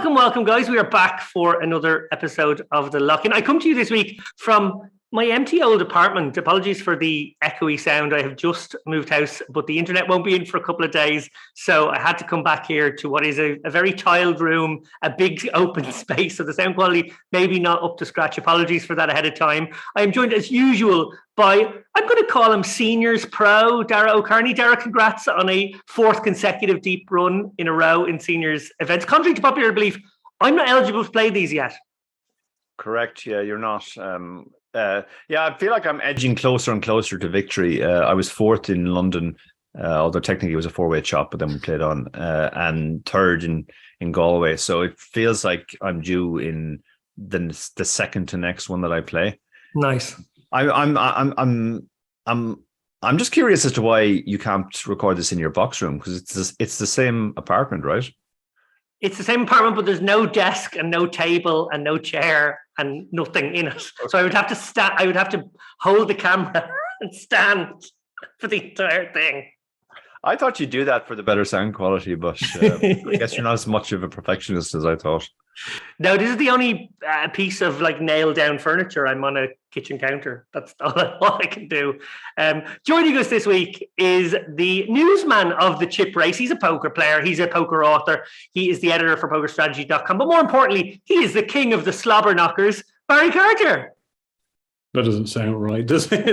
Welcome, guys. We are back for another episode of The Lock-In. I come to you this week from my empty old apartment. Apologies for the echoey sound. I have just moved house, but the internet won't be in for a couple of days. So I had to come back here to what is a very tiled room, a big open space. So the sound quality maybe not up to scratch. Apologies for that ahead of time. I am joined as usual by, I'm going to call him Seniors Pro, Dara O'Kearney. Dara, congrats on a fourth consecutive deep run in a row in Seniors events. Contrary to popular belief, I'm not eligible to play these yet. Correct. Yeah, you're not. I feel like I'm edging closer and closer to victory. I was fourth in London, although technically it was a four-way chop, but then we played on, and third in Galway. So it feels like I'm due in the second to next one that I play. Nice. I'm just curious as to why you can't record this in your box room, because it's the same apartment, right? It's the same apartment, but there's no desk and no table and no chair and nothing in it. So I would have to stand. I would have to hold the camera and stand for the entire thing. I thought you'd do that for the better sound quality, but I guess you're not as much of a perfectionist as I thought. No, this is the only piece of like nailed down furniture. I'm on a kitchen counter. That's all I can do. Joining us this week is the newsman of the chip race. He's a poker player. He's a poker author. He is the editor for PokerStrategy.com. But more importantly, he is the king of the Slobberknockers, Barry Carter. That doesn't sound right, does it?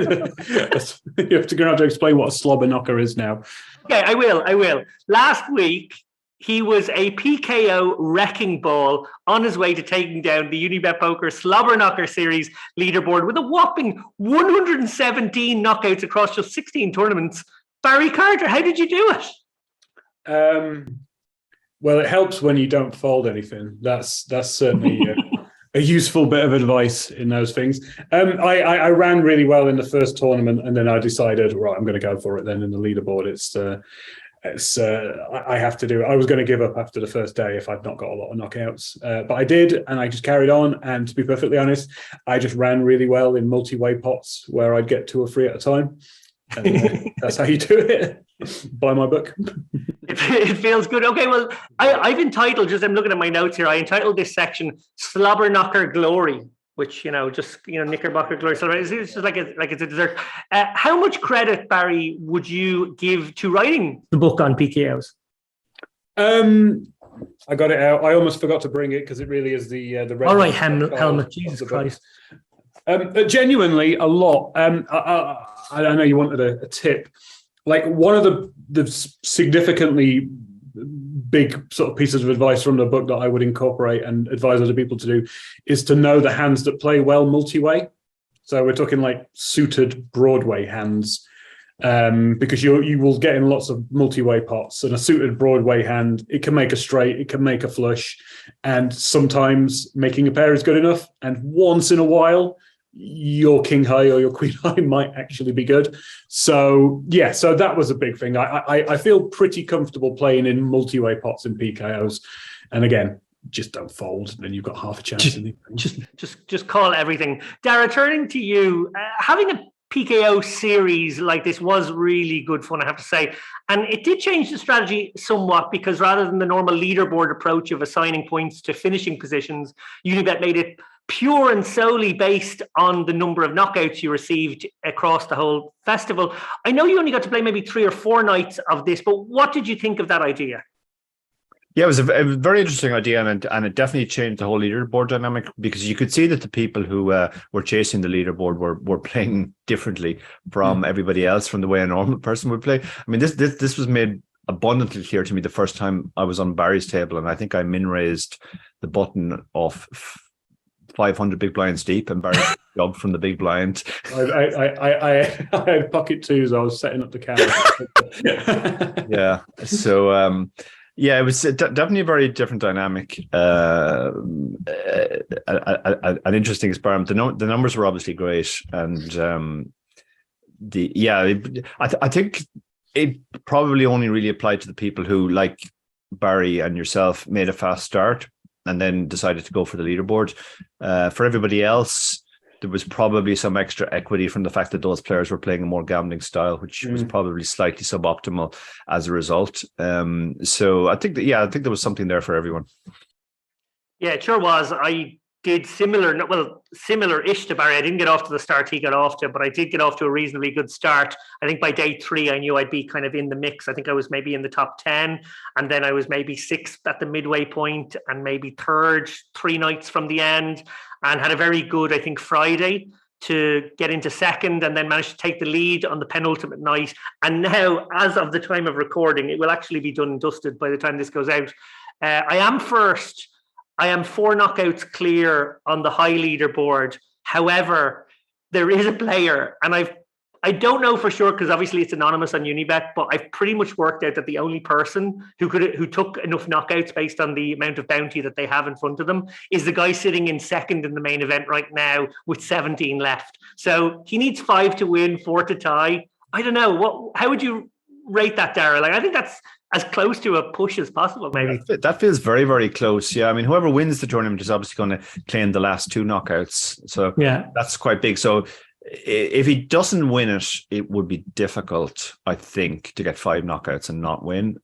You're going to have to explain what a Slobberknocker is now. Okay, I will. Last week, he was a PKO wrecking ball on his way to taking down the Unibet Poker Slobberknocker Series leaderboard with a whopping 117 knockouts across just 16 tournaments. Barry Carter, how did you do it? Well, it helps when you don't fold anything. That's certainly a useful bit of advice in those things. I ran really well in the first tournament, and then I decided, right, I'm going to go for it then in the leaderboard. I have to do it. I was going to give up after the first day if I'd not got a lot of knockouts, but I did, and I just carried on. And to be perfectly honest, I just ran really well in multi-way pots where I'd get 2 or 3 at a time. And that's how you do it. Buy my book. It feels good. Okay, well, I've entitled, I'm looking at my notes here, I entitled this section SlobberKnockerGlory, which, Knickerbocker glory. So it's just like it's a dessert. How much credit, Barry, would you give to writing the book on PKOs? I got it out. I almost forgot to bring it because it really is the red. All right, helmet. Jesus Christ. Genuinely, a lot. I know you wanted a tip. Like one of the significantly big sort of pieces of advice from the book that I would incorporate and advise other people to do is to know the hands that play well multi-way. So we're talking like suited Broadway hands, because you will get in lots of multi-way pots, and a suited Broadway hand, it can make a straight, it can make a flush, and sometimes making a pair is good enough. And once in a while, your king high or your queen high might actually be good. So that was a big thing. I feel pretty comfortable playing in multi-way pots and PKOs. And again, just don't fold, then you've got half a chance. Just call everything. Dara, turning to you, having a PKO series like this was really good fun, I have to say. And it did change the strategy somewhat, because rather than the normal leaderboard approach of assigning points to finishing positions, Unibet made it pure and solely based on the number of knockouts you received across the whole festival. I know you only got to play maybe 3 or 4 nights of this, but what did you think of that idea? Yeah, it was a very interesting idea, and it definitely changed the whole leaderboard dynamic, because you could see that the people who were chasing the leaderboard were playing differently from everybody else, from the way a normal person would play. I mean, this was made abundantly clear to me the first time I was on Barry's table, and I think I min-raised the button of 500 big blinds deep, and Barry job from the big blind. I had pocket twos. I was setting up the camera. Yeah. So it was definitely a very different dynamic, an interesting experiment. The numbers were obviously great, and I think it probably only really applied to the people who, like Barry and yourself, made a fast start and then decided to go for the leaderboard. For everybody else, there was probably some extra equity from the fact that those players were playing a more gambling style, which was probably slightly suboptimal as a result. So I think there was something there for everyone. Yeah, it sure was. I did similar-ish to Barry. I didn't get off to the start he got off to, but I did get off to a reasonably good start. I think by day 3, I knew I'd be kind of in the mix. I think I was maybe in the top 10, and then I was maybe 6th at the midway point and maybe 3rd 3 nights from the end, and had a very good, I think, Friday to get into 2nd, and then managed to take the lead on the penultimate night. And now, as of the time of recording, it will actually be done and dusted by the time this goes out. I am first. I am 4 knockouts clear on the high leaderboard. However, there is a player, and I don't know for sure because obviously it's anonymous on Unibet, but I've pretty much worked out that the only person who took enough knockouts based on the amount of bounty that they have in front of them is the guy sitting in 2nd in the main event right now with 17 left. So he needs 5 to win, 4 to tie. I don't know. How would you rate that, Dara? Like, I think that's as close to a push as possible, maybe. That feels very, very close. Yeah, I mean, whoever wins the tournament is obviously going to claim the last 2 knockouts. So yeah, that's quite big. So if he doesn't win it, it would be difficult, I think, to get 5 knockouts and not win.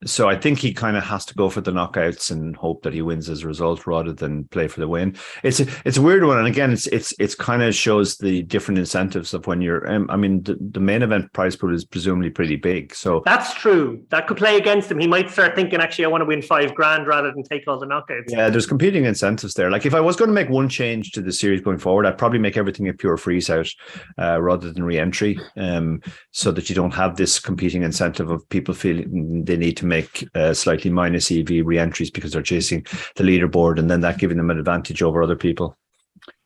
So I think he kind of has to go for the knockouts and hope that he wins as a result rather than play for the win. It's a weird one, and again, it's kind of shows the different incentives of when you're. I mean, the main event prize pool is presumably pretty big, so that's true. That could play against him. He might start thinking, actually, I want to win $5,000 rather than take all the knockouts. Yeah, there's competing incentives there. Like if I was going to make one change to the series going forward, I'd probably make everything a pure freeze out rather than re-entry, so that you don't have this competing incentive of people feeling they need to make slightly minus EV re-entries because they're chasing the leaderboard, and then that giving them an advantage over other people.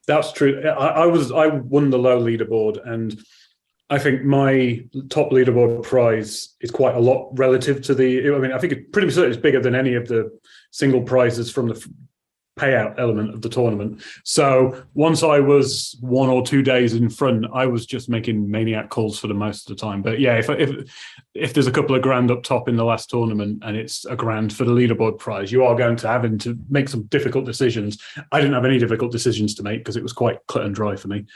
That's true. I won the low leaderboard, and I think my top leaderboard prize is quite a lot relative to the. I mean, I think it's pretty much it's bigger than any of the single prizes from the payout element of the tournament. So once I was 1 or 2 days in front, I was just making maniac calls for the most of the time. But yeah, if there's a couple of grand up top in the last tournament and it's a grand for the leaderboard prize, you are going to having to make some difficult decisions. I didn't have any difficult decisions to make because it was quite cut and dry for me.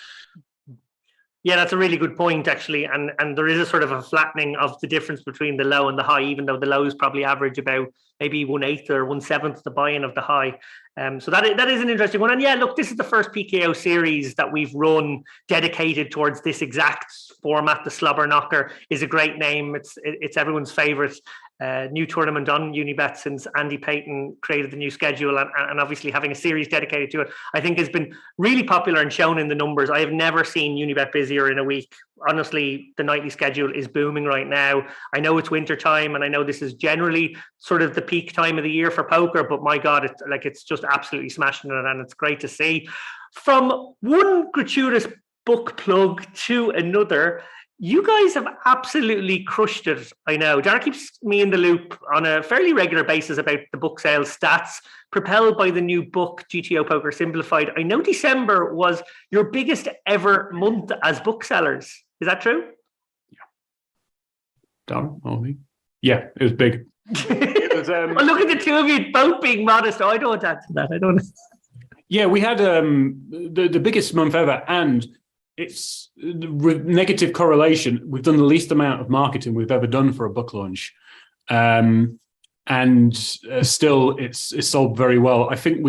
Yeah, that's a really good point, actually. And there is a sort of a flattening of the difference between the low and the high, even though the lows probably average about maybe 1/8 or 1/7 the buy-in of the high. So that is an interesting one. And yeah, look, this is the first PKO series that we've run dedicated towards this exact format. The Slobberknocker is a great name. It's everyone's favorite new tournament on Unibet since Andy Payton created the new schedule, and obviously having a series dedicated to it, I think has been really popular and shown in the numbers. I have never seen Unibet busier in a week. Honestly, the nightly schedule is booming right now. I know it's winter time, and I know this is generally sort of the peak time of the year for poker, but my God, it's just absolutely smashing it, and it's great to see. From one gratuitous book plug to another, you guys have absolutely crushed it. I know. Dara keeps me in the loop on a fairly regular basis about the book sales stats propelled by the new book, GTO Poker Simplified. I know December was your biggest ever month as booksellers. Is that true? Yeah. Dara, only. Yeah, it was big. It was, well, look at the two of you both being modest. Oh, I don't want to add to that. I don't. Yeah, we had the biggest month ever, and it's negative correlation. We've done the least amount of marketing we've ever done for a book launch, and still it's sold very well. I think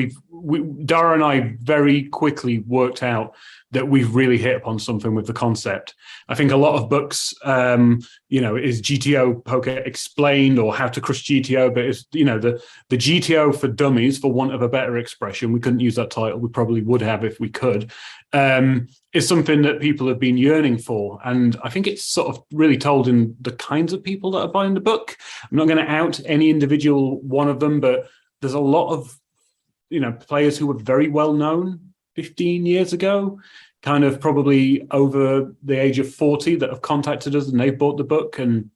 Dara and I very quickly worked out that we've really hit upon something with the concept. I think a lot of books, is GTO Poker Explained or How to Crush GTO, but it's, the GTO for dummies, for want of a better expression, we couldn't use that title, we probably would have if we could, is something that people have been yearning for. And I think it's sort of really told in the kinds of people that are buying the book. I'm not going to out any individual one of them, but there's a lot of, players who were very well known 15 years ago, kind of probably over the age of 40, that have contacted us and they've bought the book, and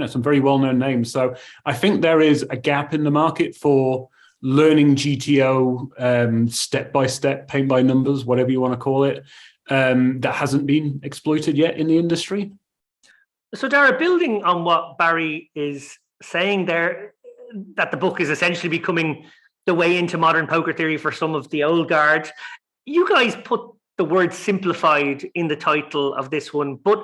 some very well-known names. So I think there is a gap in the market for learning GTO step by step, paint by numbers, whatever you want to call it, that hasn't been exploited yet in the industry. So Dara, building on what Barry is saying there, that the book is essentially becoming the way into modern poker theory for some of the old guard, you guys put the word simplified in the title of this one, but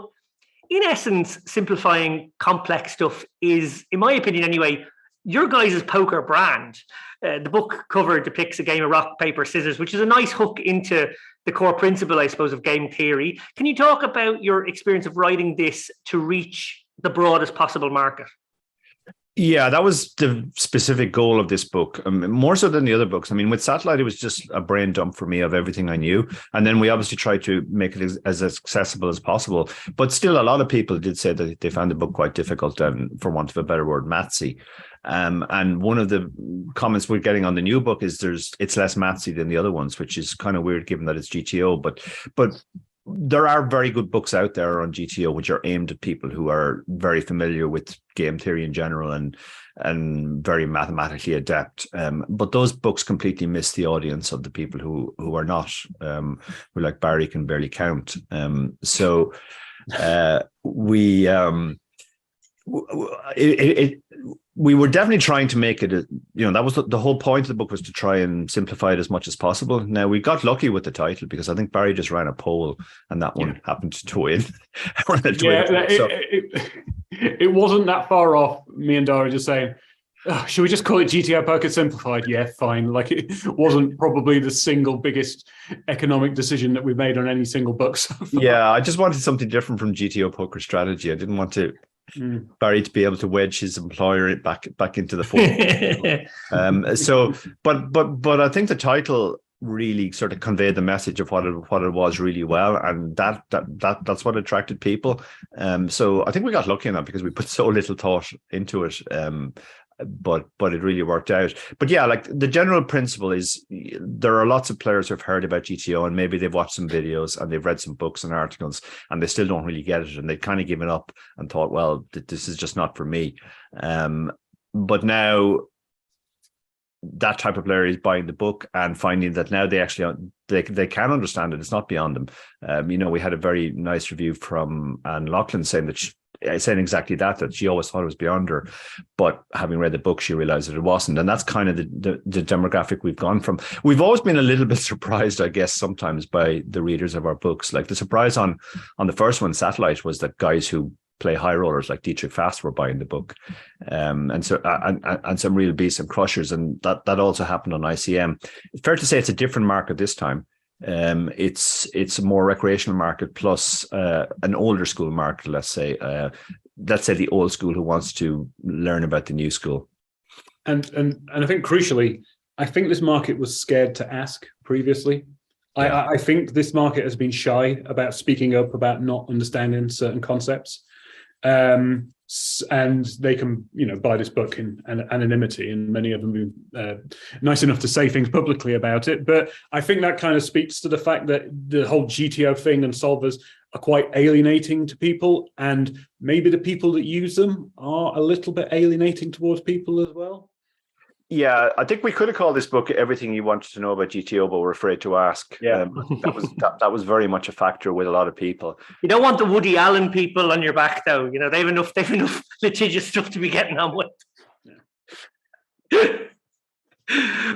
in essence, simplifying complex stuff is, in my opinion anyway, your guys' poker brand. The book cover depicts a game of rock, paper, scissors, which is a nice hook into the core principle, I suppose, of game theory. Can you talk about your experience of writing this to reach the broadest possible market? Yeah, that was the specific goal of this book, more so than the other books. I mean, with Satellite, it was just a brain dump for me of everything I knew. And then we obviously tried to make it as accessible as possible. But still, a lot of people did say that they found the book quite difficult, for want of a better word, mathsy. And one of the comments we're getting on the new book is it's less mathsy than the other ones, which is kind of weird given that it's GTO. But there are very good books out there on GTO which are aimed at people who are very familiar with game theory in general and very mathematically adept. But those books completely miss the audience of the people who are not, who, like Barry, can barely count. We were definitely trying to make it, that was the whole point of the book, was to try and simplify it as much as possible. Now, we got lucky with the title because I think Barry just ran a poll and that one happened to win. It wasn't that far off. Me and Dara just saying, should we just call it GTO Poker Simplified? Yeah, fine. Like, it wasn't probably the single biggest economic decision that we made on any single book so far. Yeah, I just wanted something different from GTO Poker Strategy. I didn't want to Barry to be able to wedge his employer back into the fold. But I think the title really sort of conveyed the message of what it was really well, and that's what attracted people. So I think we got lucky in that because we put so little thought into it. But it really worked out. But yeah, like the general principle is there are lots of players who've heard about GTO and maybe they've watched some videos and they've read some books and articles and they still don't really get it, and they've kind of given up and thought, well, this is just not for me. But now that type of player is buying the book and finding that now they actually they can understand it. It's not beyond them. We had a very nice review from Anne Loughlin saying that saying exactly that she always thought it was beyond her, but having read the book, she realized that it wasn't. And that's kind of the demographic we've gone from. We've always been a little bit surprised, I guess, sometimes by the readers of our books. Like the surprise on the first one, Satellite, was that guys who play high rollers like Dietrich Fast were buying the book, and some real beasts and crushers, and that also happened on ICM. It's fair to say it's a different market this time. It's a more recreational market plus an older school market. Let's say the old school who wants to learn about the new school. And I think crucially, I think this market was scared to ask previously. Yeah. I think this market has been shy about speaking up about not understanding certain concepts. And they can, buy this book in anonymity, and many of them are nice enough to say things publicly about it. But I think that kind of speaks to the fact that the whole GTO thing and solvers are quite alienating to people, and maybe the people that use them are a little bit alienating towards people as well. Yeah, I think we could have called this book "Everything You Wanted to Know About GTO, but Were Afraid to Ask." Yeah, that was very much a factor with a lot of people. You don't want the Woody Allen people on your back, though. They've enough litigious stuff to be getting on with. Yeah.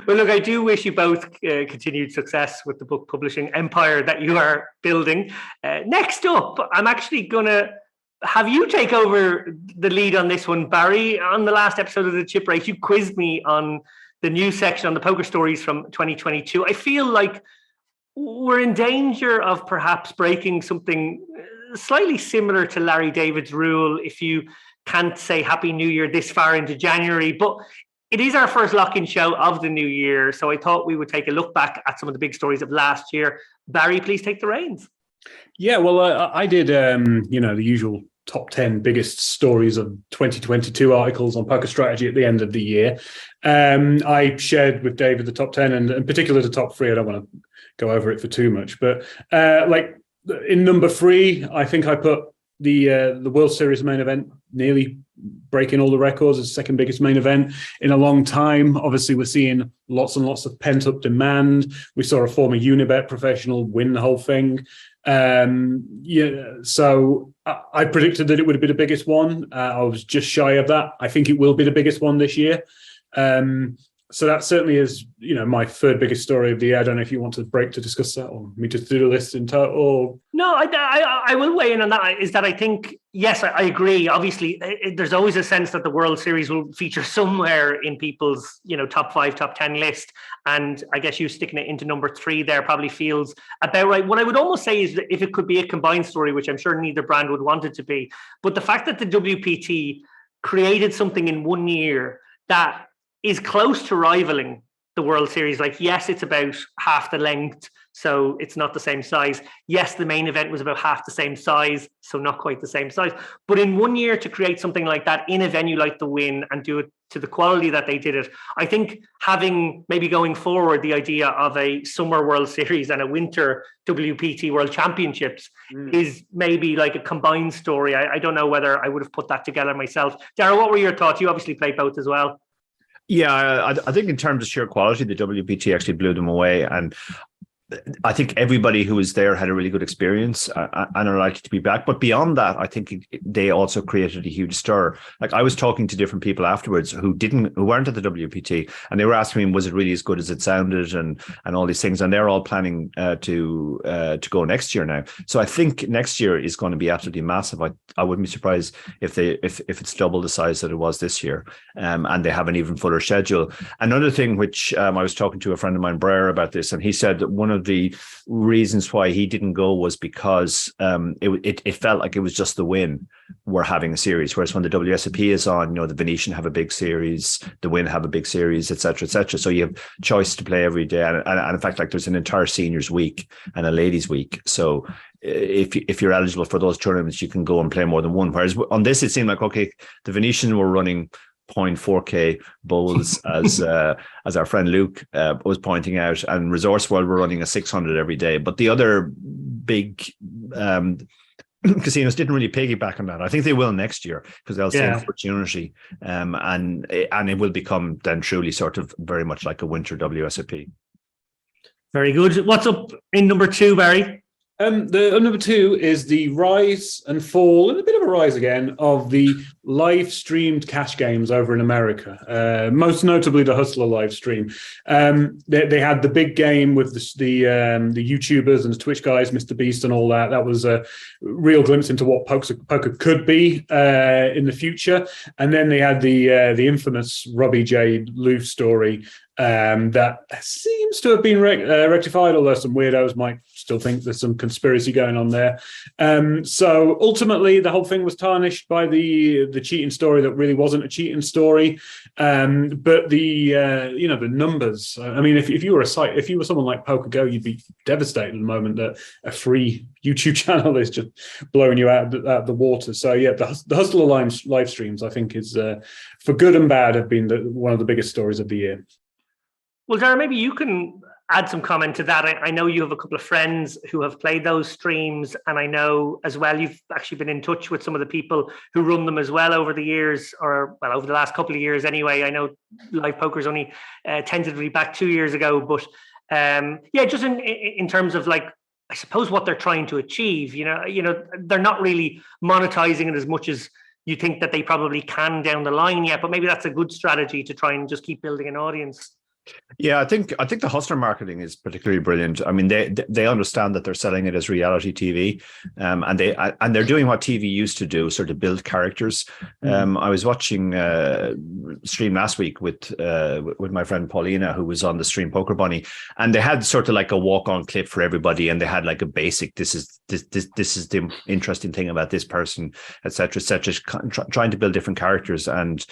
Well, look, I do wish you both continued success with the book publishing empire that you are building. Next up, I'm actually going to have you take over the lead on this one, Barry. On the last episode of the Chip Race, you quizzed me on the news section on the poker stories from 2022. I feel like we're in danger of perhaps breaking something slightly similar to Larry David's rule if you can't say Happy New Year this far into January. But it is our first lock-in show of the new year, so I thought we would take a look back at some of the big stories of last year. Barry, please take the reins. Yeah, well, I did, the usual top 10 biggest stories of 2022 articles on poker strategy at the end of the year. I shared with David the top 10 and in particular the top 3. I don't want to go over it for too much, but in number 3, I think I put the World Series main event, nearly breaking all the records as the second biggest main event in a long time. Obviously, we're seeing lots and lots of pent-up demand. We saw a former Unibet professional win the whole thing. So I predicted that it would be the biggest one. I was just shy of that. I think it will be the biggest one this year. So that certainly is, my third biggest story of the year. I don't know if you want to break to discuss that, or me to do the list in total. No, I will weigh in on that. Is that I think, yes, I agree. Obviously, there's always a sense that the World Series will feature somewhere in people's, top 5, top 10 list. And I guess you sticking it into number 3 there probably feels about right. What I would almost say is that if it could be a combined story, which I'm sure neither brand would want it to be, but the fact that the WPT created something in 1 year that is close to rivaling the World Series. Like, yes, it's about half the length, so it's not the same size. Yes, the main event was about half the same size, so not quite the same size. But in 1 year to create something like that in a venue like the Wynn and do it to the quality that they did it, I think having maybe going forward the idea of a summer World Series and a winter WPT World Championships is maybe like a combined story. I don't know whether I would have put that together myself. Dara, what were your thoughts? You obviously played both as well. Yeah, I think in terms of sheer quality, the WPT actually blew them away. And I think everybody who was there had a really good experience and are likely to be back. But beyond that, I think they also created a huge stir. Like, I was talking to different people afterwards who weren't at the WPT, and they were asking me, was it really as good as it sounded, and all these things. And they're all planning to go next year now. So I think next year is going to be absolutely massive. I wouldn't be surprised if it's double the size that it was this year, and they have an even fuller schedule. Another thing which I was talking to a friend of mine, Brer, about this, and he said that one of the reasons why he didn't go was because it felt like it was just the Wynn were having a series, whereas when the WSOP is on, the Venetian have a big series, the Wynn have a big series, etc., etc. So you have choice to play every day, and in fact, like, there's an entire seniors week and a ladies week. So if you're eligible for those tournaments, you can go and play more than one. Whereas on this, it seemed like, okay, the Venetian were running 0.4k bowls as our friend Luke was pointing out, and Resource World were running a 600 every day. But the other big casinos didn't really piggyback on that. I think they will next year because they'll see an opportunity, and it will become then truly sort of very much like a winter WSOP. Very good. What's up in number 2, Barry? The number 2 is the rise and fall, and a bit of a rise again, of the live streamed cash games over in America. Most notably the Hustler live stream. They had the big game with the YouTubers and the Twitch guys, Mr. Beast and all that. That was a real glimpse into what poker could be in the future. And then they had the infamous Robbie J. Loof story. That seems to have been rectified, although some weirdos might still think there's some conspiracy going on there. So ultimately, the whole thing was tarnished by the cheating story that really wasn't a cheating story. But the numbers. I mean, if you were someone like PokerGo, you'd be devastated at the moment that a free YouTube channel is just blowing you out the water. So yeah, the Hustler live streams, I think, is for good and bad, have been one of the biggest stories of the year. Well, Dara, maybe you can add some comment to that. I know you have a couple of friends who have played those streams, and I know as well you've actually been in touch with some of the people who run them as well over the years, or well, over the last couple of years anyway. I know Live Poker's only tentatively back 2 years ago, but just in terms of, like, I suppose what they're trying to achieve, they're not really monetizing it as much as you think that they probably can down the line yet, but maybe that's a good strategy to try and just keep building an audience. Yeah, I think the hustler marketing is particularly brilliant. I mean, they understand that they're selling it as reality TV, and they're doing what TV used to do, sort of build characters. I was watching stream last week with my friend Paulina, who was on the stream Poker Bunny, and they had sort of like a walk-on clip for everybody, and they had like a basic this is the interesting thing about this person, etc., trying to build different characters and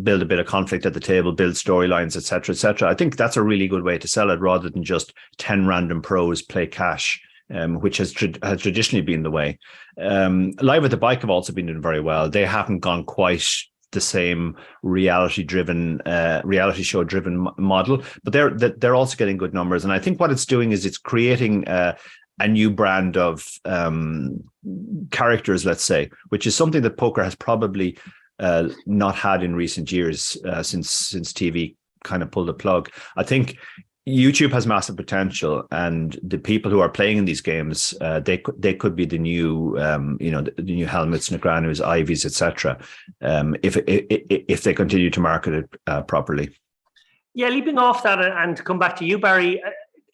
build a bit of conflict at the table, build storylines, etc., etc. I think that's a really good way to sell it, rather than just 10 random pros play cash, which has traditionally been the way. Live at the Bike have also been doing very well. They haven't gone quite the same reality show driven model, but they're also getting good numbers. And I think what it's doing is it's creating a new brand of characters, let's say, which is something that poker has probably not had in recent years, since TV kind of pulled the plug. I think YouTube has massive potential, and the people who are playing in these games, they could be the new, the new Helmets, Negreanu's, Ivies, etc. If they continue to market it properly. Yeah, leaping off that and to come back to you, Barry,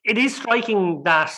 it is striking that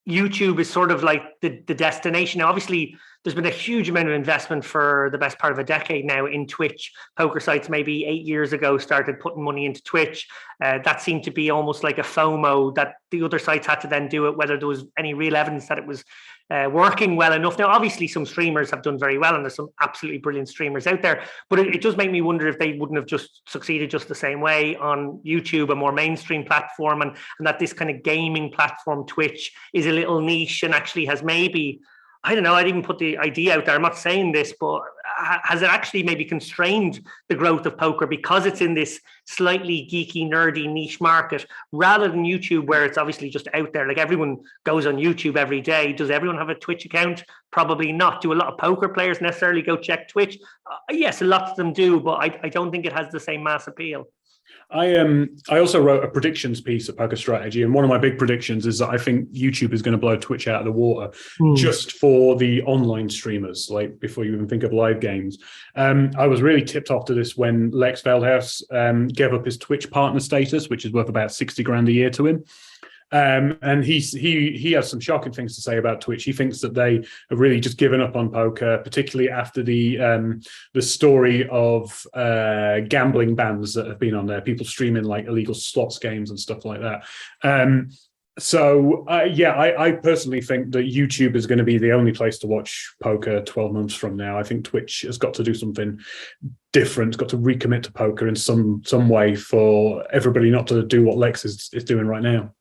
YouTube is sort of like the destination. Now, obviously, there's been a huge amount of investment for the best part of a decade now in Twitch. Poker sites maybe 8 years ago started putting money into Twitch. That seemed to be almost like a FOMO that the other sites had to then do it, whether there was any real evidence that it was working well enough. Now, obviously, some streamers have done very well, and there's some absolutely brilliant streamers out there. But it does make me wonder if they wouldn't have just succeeded just the same way on YouTube, a more mainstream platform, and that this kind of gaming platform, Twitch, is a little niche and actually has maybe, I don't know, I'd even put the idea out there. I'm not saying this, but has it actually maybe constrained the growth of poker because it's in this slightly geeky, nerdy niche market rather than YouTube, where it's obviously just out there? Like, everyone goes on YouTube every day. Does everyone have a Twitch account? Probably not. Do a lot of poker players necessarily go check Twitch? Yes, a lot of them do, but I don't think it has the same mass appeal. I also wrote a predictions piece at Poker Strategy, and one of my big predictions is that I think YouTube is going to blow Twitch out of the water just for the online streamers, like before you even think of live games. I was really tipped off to this when Lex Veldhuis gave up his Twitch partner status, which is worth about 60 grand a year to him. And he has some shocking things to say about Twitch. He thinks that they have really just given up on poker, particularly after the story of gambling bans that have been on there, people streaming like illegal slots games and stuff like that. I personally think that YouTube is going to be the only place to watch poker 12 months from now. I think Twitch has got to do something different. It's got to recommit to poker in some way for everybody not to do what Lex is doing right now.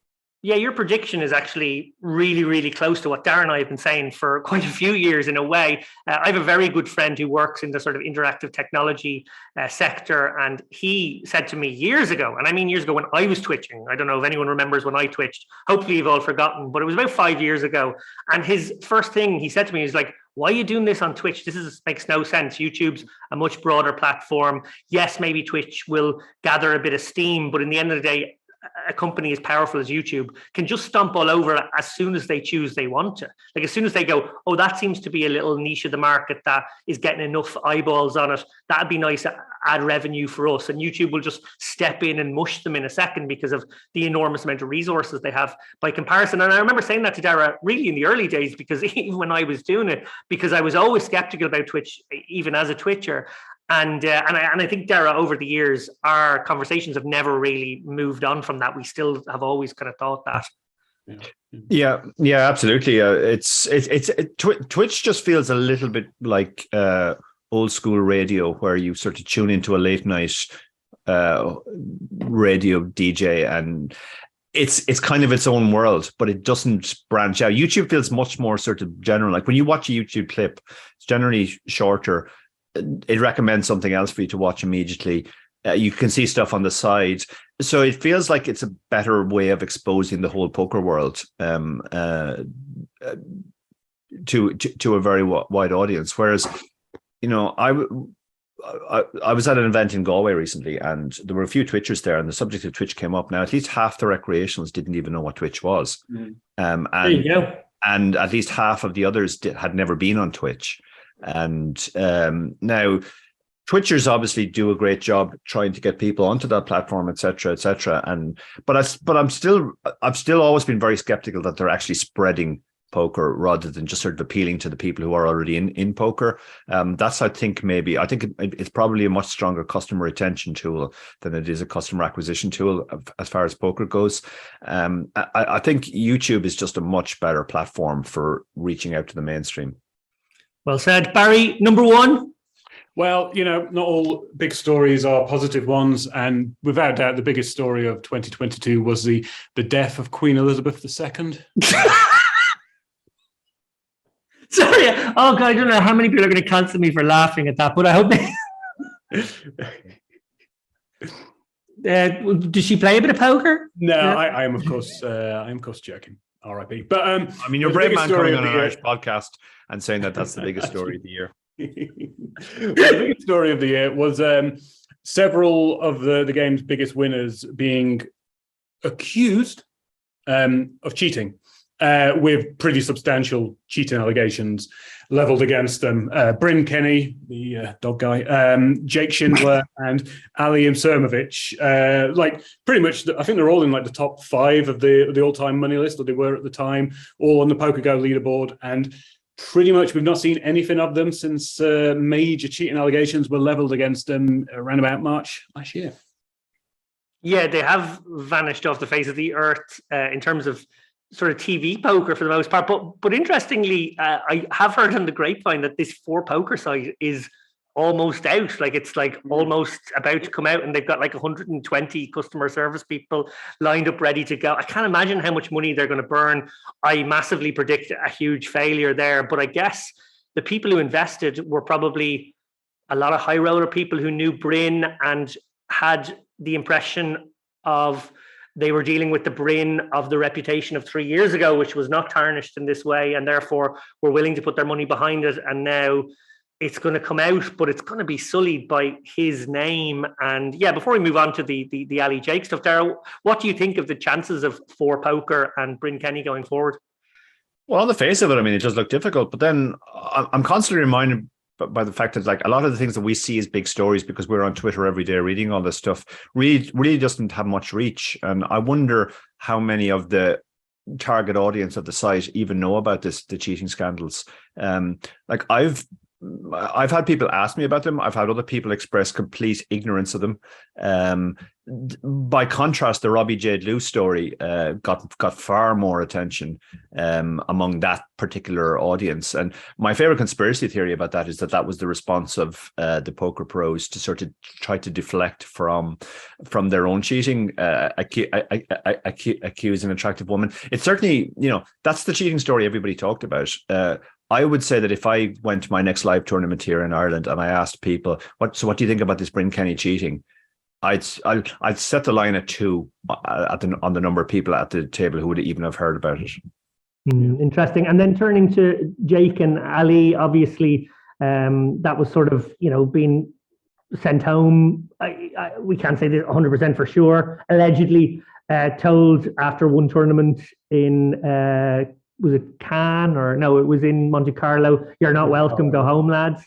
Yeah, your prediction is actually really, really close to what Dara and I have been saying for quite a few years in a way. I have a very good friend who works in the sort of interactive technology sector, and he said to me years ago, and I mean years ago when I was twitching, I don't know if anyone remembers when I twitched, hopefully you've all forgotten, but it was about 5 years ago. And his first thing he said to me is like, why are you doing this on Twitch? This makes no sense. YouTube's a much broader platform. Yes, maybe Twitch will gather a bit of steam, but in the end of the day, a company as powerful as YouTube can just stomp all over as soon as they choose they want to. Like, as soon as they go, oh, that seems to be a little niche of the market that is getting enough eyeballs on it, that'd be nice, add revenue for us. And YouTube will just step in and mush them in a second because of the enormous amount of resources they have by comparison. And I remember saying that to Dara really in the early days, because even when I was doing it, because I was always skeptical about Twitch, even as a Twitcher. And I think, Dara, over the years, our conversations have never really moved on from that. We still have always kind of thought that. Yeah, absolutely. Twitch just feels a little bit like old school radio, where you sort of tune into a late night radio DJ, and it's kind of its own world, but it doesn't branch out. YouTube feels much more sort of general. Like, when you watch a YouTube clip, it's generally shorter. It recommends something else for you to watch immediately. You can see stuff on the side. So it feels like it's a better way of exposing the whole poker world to a very wide audience. Whereas, you know, I was at an event in Galway recently, and there were a few Twitchers there, and the subject of Twitch came up. Now, at least half the recreationals didn't even know what Twitch was. There you go. And at least half of the others had never been on Twitch. And now Twitchers obviously do a great job trying to get people onto that platform, et cetera, et cetera. But I've still always been very skeptical that they're actually spreading poker rather than just sort of appealing to the people who are already in poker. That's, I think it's probably a much stronger customer retention tool than it is a customer acquisition tool as far as poker goes. I think YouTube is just a much better platform for reaching out to the mainstream. Well said. Barry, number one? Well, you know, not all big stories are positive ones. And without doubt, the biggest story of 2022 was the death of Queen Elizabeth II. Sorry. Oh, God, I don't know how many people are going to cancel me for laughing at that, but I hope they... Does she play a bit of poker? No, I am, of course, joking. R.I.P. But I mean, you're a brave man coming on an Irish podcast and saying that that's the biggest story of the year. The biggest story of the year was several of the game's biggest winners being accused of cheating with pretty substantial cheating allegations. leveled against them. Bryn Kenny, the dog guy, Jake Schindler, and Ali Imsermovich. Like pretty much, I think they're all in like the top 5 of the all-time money list, or they were at the time, all on the PokerGo leaderboard. And pretty much we've not seen anything of them since major cheating allegations were leveled against them around about March last year. Yeah, they have vanished off the face of the earth in terms of sort of TV poker for the most part. But interestingly, I have heard on the grapevine that this 4Poker site is almost out. Like it's like almost about to come out, and they've got like 120 customer service people lined up ready to go. I can't imagine how much money they're going to burn. I massively predict a huge failure there. But I guess the people who invested were probably a lot of high roller people who knew Bryn and had the impression of they were dealing with the Bryn of the reputation of 3 years ago, which was not tarnished in this way, and therefore were willing to put their money behind it. And now it's going to come out, but it's going to be sullied by his name. And yeah, before we move on to the Ali Jake stuff, Dara, what do you think of the chances of 4Poker and Bryn Kenny going forward? Well, on the face of it, I mean, it does look difficult, but then I'm constantly reminded by the fact that like a lot of the things that we see as big stories, because we're on Twitter every day reading all this stuff, really doesn't have much reach. And I wonder how many of the target audience of the site even know about the cheating scandals. Like I've had people ask me about them. I've had other people express complete ignorance of them. By contrast, the Robbie Jade Lou story got far more attention among that particular audience. And my favorite conspiracy theory about that is that was the response of the poker pros to sort of try to deflect from their own cheating, accuse an attractive woman. It's certainly, that's the cheating story everybody talked about. I would say that if I went to my next live tournament here in Ireland and I asked people, what do you think about this Bryn Kenny cheating? I'd set the line at 2 on the number of people at the table who would even have heard about it. Interesting. And then turning to Jake and Ali, obviously that was sort of, being sent home. We can't say this 100% for sure. Allegedly told after one tournament in was it Cannes or no, it was in Monte Carlo. You're not welcome, go home, lads.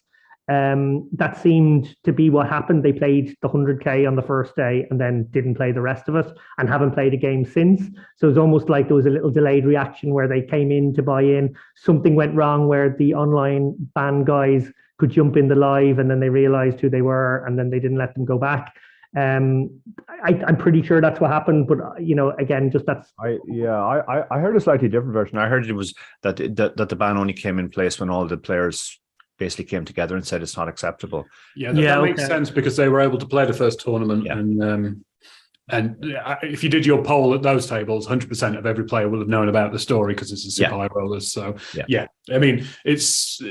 That seemed to be what happened. They played the 100K on the first day and then didn't play the rest of it and haven't played a game since. So it's almost like there was a little delayed reaction where they came in to buy in. Something went wrong where the online ban guys could jump in the live and then they realized who they were and then they didn't let them go back. I'm pretty sure that's what happened, but again, just that's. I heard a slightly different version. I heard it was that the ban only came in place when all the players basically came together and said it's not acceptable. Yeah, that makes sense because they were able to play the first tournament, and if you did your poll at those tables, 100% of every player will have known about the story because it's a super high rollers. So I mean, it's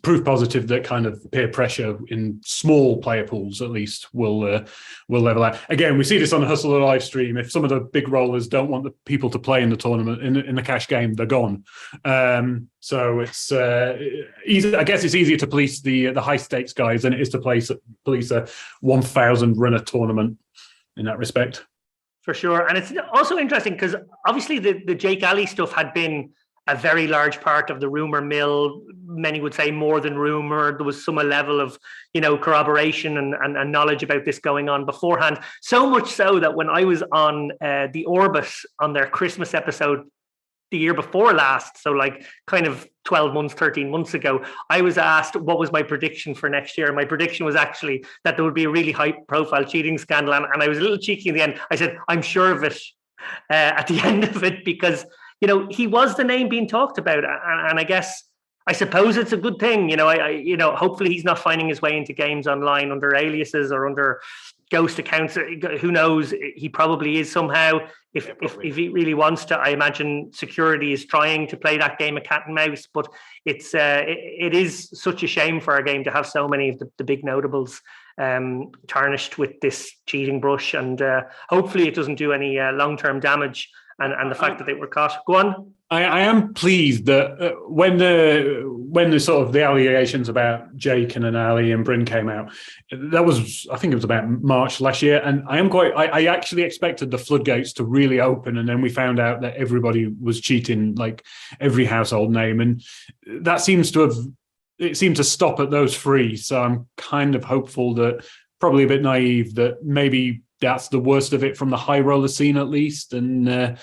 proof positive that kind of peer pressure in small player pools at least will level out. Again, we see this on the Hustler live stream. If some of the big rollers don't want the people to play in the tournament in the cash game, they're gone. So it's easy. I guess it's easier to police the high stakes guys than it is to police a 1,000 runner tournament. In that respect, for sure. And it's also interesting because obviously the Jake Ali stuff had been a very large part of the rumor mill. Many would say more than rumor. There was some level of corroboration and knowledge about this going on beforehand, so much so that when I was on the Orbit on their Christmas episode the year before last, so like kind of 12 months, 13 months ago, I was asked what was my prediction for next year. My prediction was actually that there would be a really high profile cheating scandal. And I was a little cheeky in the end. I said, I'm sure of it at the end of it, because, he was the name being talked about. And I suppose it's a good thing. Hopefully he's not finding his way into games online under aliases or under ghost accounts. Who knows? He probably is somehow. If he really wants to, I imagine security is trying to play that game of cat and mouse. But it is such a shame for our game to have so many of the big notables tarnished with this cheating brush, and hopefully it doesn't do any long-term damage. And the fact that they were caught. Go on. I am pleased that when the sort of the allegations about Jake and Ali and Bryn came out, that was, I think it was about March last year, and I actually expected the floodgates to really open, and then we found out that everybody was cheating, like every household name, and that seems to have it seemed to stop at those three. So I'm kind of hopeful that, probably a bit naive, that maybe that's the worst of it from the high roller scene at least. And,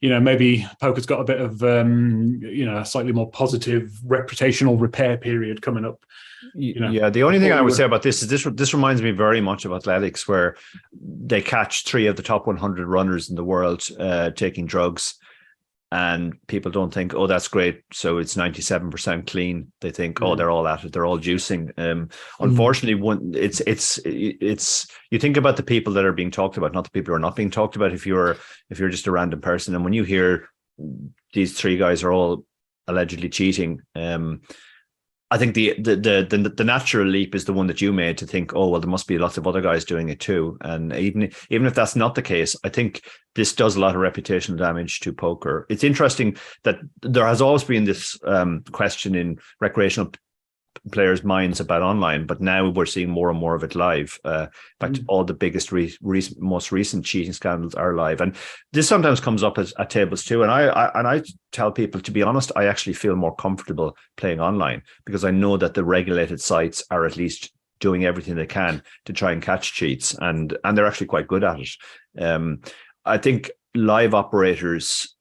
maybe poker's got a bit of, a slightly more positive reputational repair period coming up. Yeah, the only thing I would say about this is this reminds me very much of athletics, where they catch 3 of the top 100 runners in the world taking drugs, and people don't think, oh, that's great, so it's 97% clean. They think, oh, they're all at it, they're all juicing. Unfortunately, it's you think about the people that are being talked about, not the people who are not being talked about. If you're just a random person, and when you hear these 3 guys are all allegedly cheating, I think the natural leap is the one that you made, to think, oh, well, there must be lots of other guys doing it too. And even if that's not the case, I think this does a lot of reputational damage to poker. It's interesting that there has always been this question in recreational players' minds about online, but now we're seeing more and more of it live. In fact, all the biggest, most recent cheating scandals are live, and this sometimes comes up at tables too. And I tell people, to be honest, I actually feel more comfortable playing online, because I know that the regulated sites are at least doing everything they can to try and catch cheats, and they're actually quite good at it. I think live operators,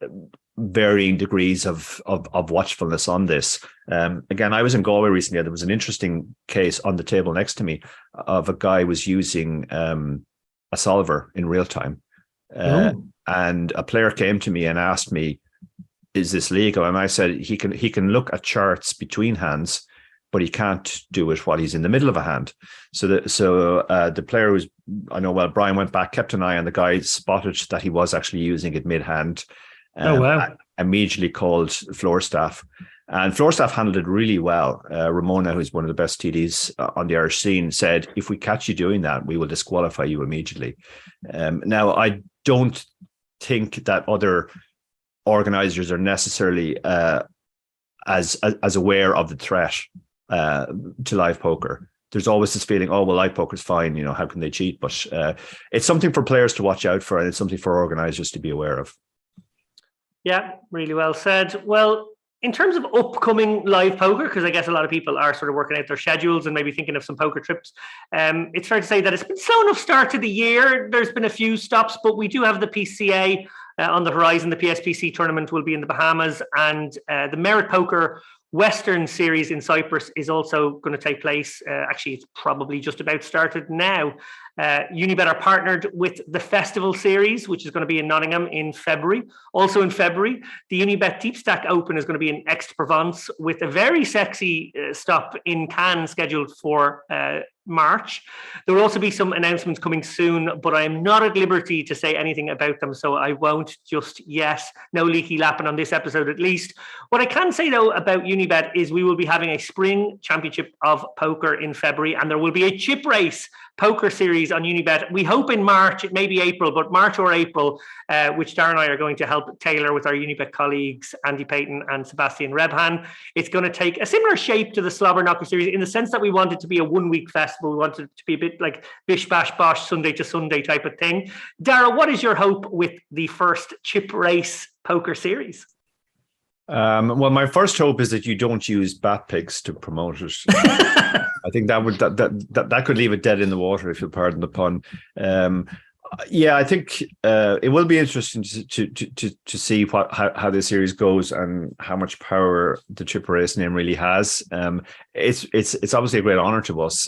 varying degrees of watchfulness on this. Again, I was in Galway recently. There was an interesting case on the table next to me of a guy who was using a solver in real time. And a player came to me and asked me, is this legal? And I said, he can look at charts between hands, but he can't do it while he's in the middle of a hand. So the player was, Brian went back, kept an eye on the guy, spotted that he was actually using it mid-hand. Immediately called floor staff, and floor staff handled it really well. Ramona, who's one of the best TDs on the Irish scene, said, if we catch you doing that, we will disqualify you immediately. Now, I don't think that other organizers are necessarily as aware of the threat to live poker. There's always this feeling, oh, well, live poker's fine, how can they cheat? But it's something for players to watch out for, and it's something for organizers to be aware of. Yeah, really well said. Well, in terms of upcoming live poker, because I guess a lot of people are sort of working out their schedules and maybe thinking of some poker trips, it's fair to say that it's been slow enough start to the year. There's been a few stops, but we do have the PCA on the horizon. The PSPC tournament will be in the Bahamas, and the Merit Poker Western Series in Cyprus is also going to take place. Actually, it's probably just about started now. Unibet are partnered with the Festival Series, which is going to be in Nottingham in February. Also in February, the Unibet Deep Stack Open is going to be in Aix-en-Provence, with a very sexy stop in Cannes scheduled for March. There will also be some announcements coming soon, but I am not at liberty to say anything about them, so I won't just yet. No leaky lapping on this episode, at least. What I can say, though, about Unibet is we will be having a Spring Championship of Poker in February, and there will be a chip race poker series on Unibet. We hope in March, it may be April, but March or April, which Dara and I are going to help tailor with our Unibet colleagues, Andy Payton and Sebastian Rebhan. It's going to take a similar shape to the Slobberknocker series, in the sense that we want it to be a one-week festival. We want it to be a bit like bish, bash, bosh, Sunday to Sunday type of thing. Dara, what is your hope with the first chip race poker series? Well, my first hope is that you don't use bat pigs to promote it. I think that could leave it dead in the water, if you'll pardon the pun. I think it will be interesting to see how this series goes and how much power the chip race name really has. It's obviously a great honor to us.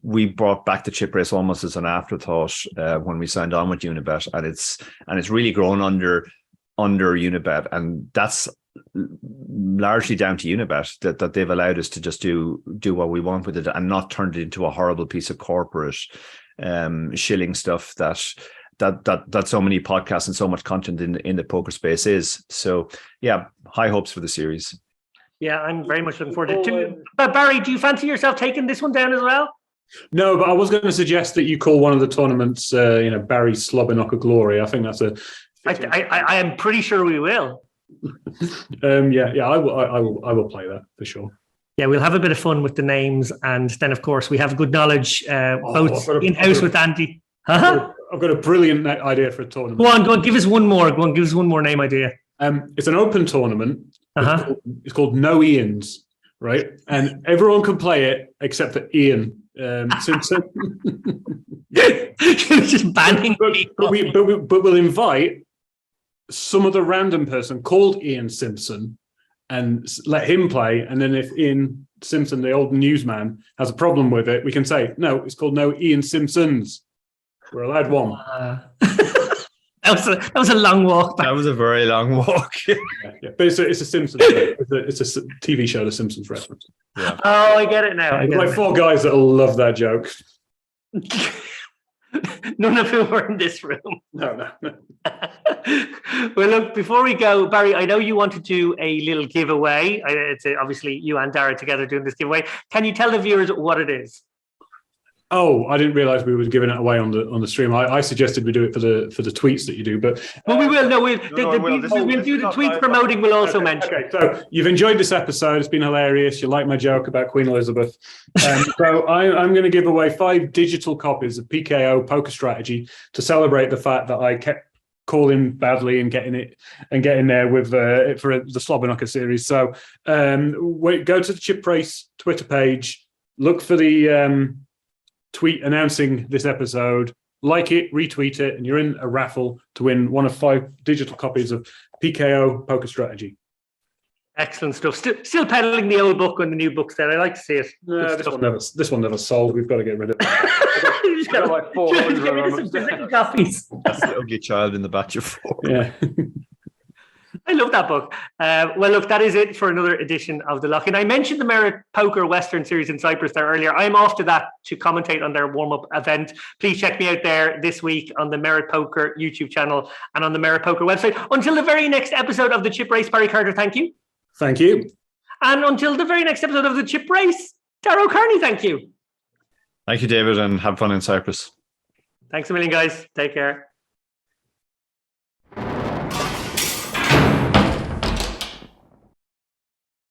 We brought back the chip race almost as an afterthought when we signed on with Unibet, and it's really grown under Unibet, and that's largely down to Unibet that they've allowed us to just do what we want with it, and not turned it into a horrible piece of corporate shilling stuff that so many podcasts and so much content in the poker space is. So yeah, high hopes for the series. Yeah, I'm very much looking forward to it. But Barry, do you fancy yourself taking this one down as well? No, but I was going to suggest that you call one of the tournaments, Barry's SlobberKnockerGlory. I think that's I am pretty sure we will. I will play that for sure. Yeah, we'll have a bit of fun with the names, and then of course we have good knowledge both in-house with Andy. I've got a brilliant idea for a tournament. Go on, give us one more. Go on, give us one more name idea. It's an open tournament. It's called No Ians, right? And everyone can play it except for Ian Simpson. Just banning but we'll invite some other random person called Ian Simpson and let him play. And then if Ian Simpson, the old newsman, has a problem with it, we can say, no, it's called no Ian Simpsons. We're allowed one. That was a long walk back. That was a very long walk. Yeah. But it's a Simpsons. It's a TV show, The Simpsons reference. Yeah. Oh, I get it now. There's like 4 guys that'll love that joke. None of whom are in this room. No. Well, look, before we go, Barry, I know you want to do a little giveaway. It's obviously you and Dara together doing this giveaway. Can you tell the viewers what it is? Oh, I didn't realize we were giving it away on the stream. I suggested we do it for the tweets that you do, but we will. No, we'll do the tweets promoting. We'll also mention. Okay, so you've enjoyed this episode. It's been hilarious. You like my joke about Queen Elizabeth. So I'm going to give away 5 digital copies of PKO Poker Strategy to celebrate the fact that I kept calling badly and getting there with for the Slobberknocker series. So go to the Chip Race Twitter page, look for the tweet announcing this episode, like it, retweet it, and you're in a raffle to win one of 5 digital copies of PKO Poker Strategy. Excellent stuff. Still peddling the old book when the new book's there. I like to see it. This one never sold. We've got to get rid of it. You just got like 400 physical copies. That's the ugly child in the batch of 4. Yeah. I love that book. Well, look, that is it for another edition of The Lock-In. I mentioned the Merit Poker Western Series in Cyprus there earlier. I'm off to that to commentate on their warm-up event. Please check me out there this week on the Merit Poker YouTube channel and on the Merit Poker website. Until the very next episode of the Chip Race, Barry Carter, thank you. Thank you. And until the very next episode of the Chip Race, Dara O'Kearney, thank you. Thank you, David, and have fun in Cyprus. Thanks a million, guys. Take care.